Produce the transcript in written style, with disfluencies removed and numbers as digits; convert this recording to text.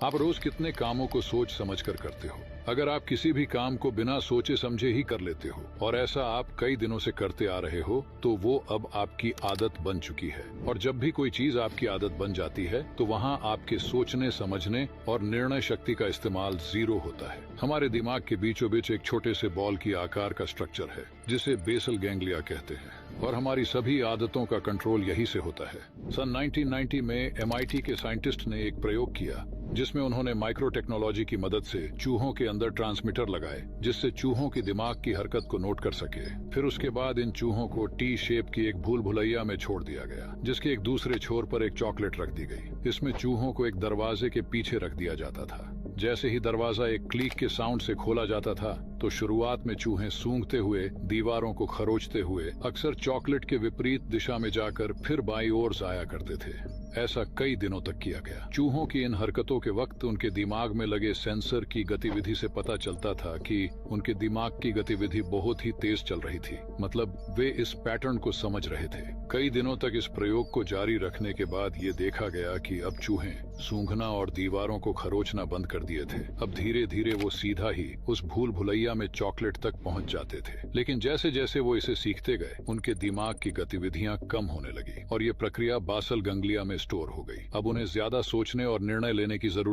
आप रोज कितने कामों को सोच समझ कर करते हो? अगर आप किसी भी काम को बिना सोचे समझे ही कर लेते हो और ऐसा आप कई दिनों से करते आ रहे हो, तो वो अब आपकी आदत बन चुकी है। और जब भी कोई चीज आपकी आदत बन जाती है तो वहाँ आपके सोचने, समझने और निर्णय शक्ति का इस्तेमाल जीरो होता है। हमारे दिमाग के बीचों बीच एक छोटे से बॉल की आकार का स्ट्रक्चर है जिसे बेसल गैंग्लिया कहते हैं, और हमारी सभी आदतों का कंट्रोल यही से होता है। सन 1990 में MIT के साइंटिस्ट ने एक प्रयोग किया जिसमें उन्होंने माइक्रो टेक्नोलॉजी की मदद से चूहों के अंदर ट्रांसमीटर लगाए जिससे चूहों की दिमाग की हरकत को नोट कर सके। फिर उसके बाद इन चूहों को टी शेप की एक भूल भुलैया में छोड़ दिया गया जिसके एक दूसरे छोर पर एक चॉकलेट रख दी गई। इसमें चूहों को एक दरवाजे के पीछे रख दिया जाता था। जैसे ही दरवाजा एक क्लिक के साउंड से खोला जाता था तो शुरुआत में चूहे सूंघते हुए, दीवारों को खरोचते हुए, अक्सर चॉकलेट के विपरीत दिशा में जाकर फिर बाईं ओर जाया करते थे। ऐसा कई दिनों तक किया गया। चूहों की इन हरकतों के वक्त उनके दिमाग में लगे सेंसर की गतिविधि से पता चलता था कि उनके दिमाग की गतिविधि बहुत ही तेज चल रही थी। मतलब वे इस पैटर्न को समझ रहे थे। कई दिनों तक इस प्रयोग को जारी रखने के बाद ये देखा गया कि अब चूहे सूंघना और दीवारों को खरोचना बंद कर दिए थे। अब धीरे धीरे वो सीधा ही उस भूल भुलैया में चॉकलेट तक पहुंच जाते थे। लेकिन जैसे जैसे वो इसे सीखते गए उनके दिमाग की गतिविधियां कम होने लगी और ये प्रक्रिया बासल गैंग्लिया में स्टोर हो गई। अब उन्हें ज्यादा सोचने और निर्णय लेने की जरूरत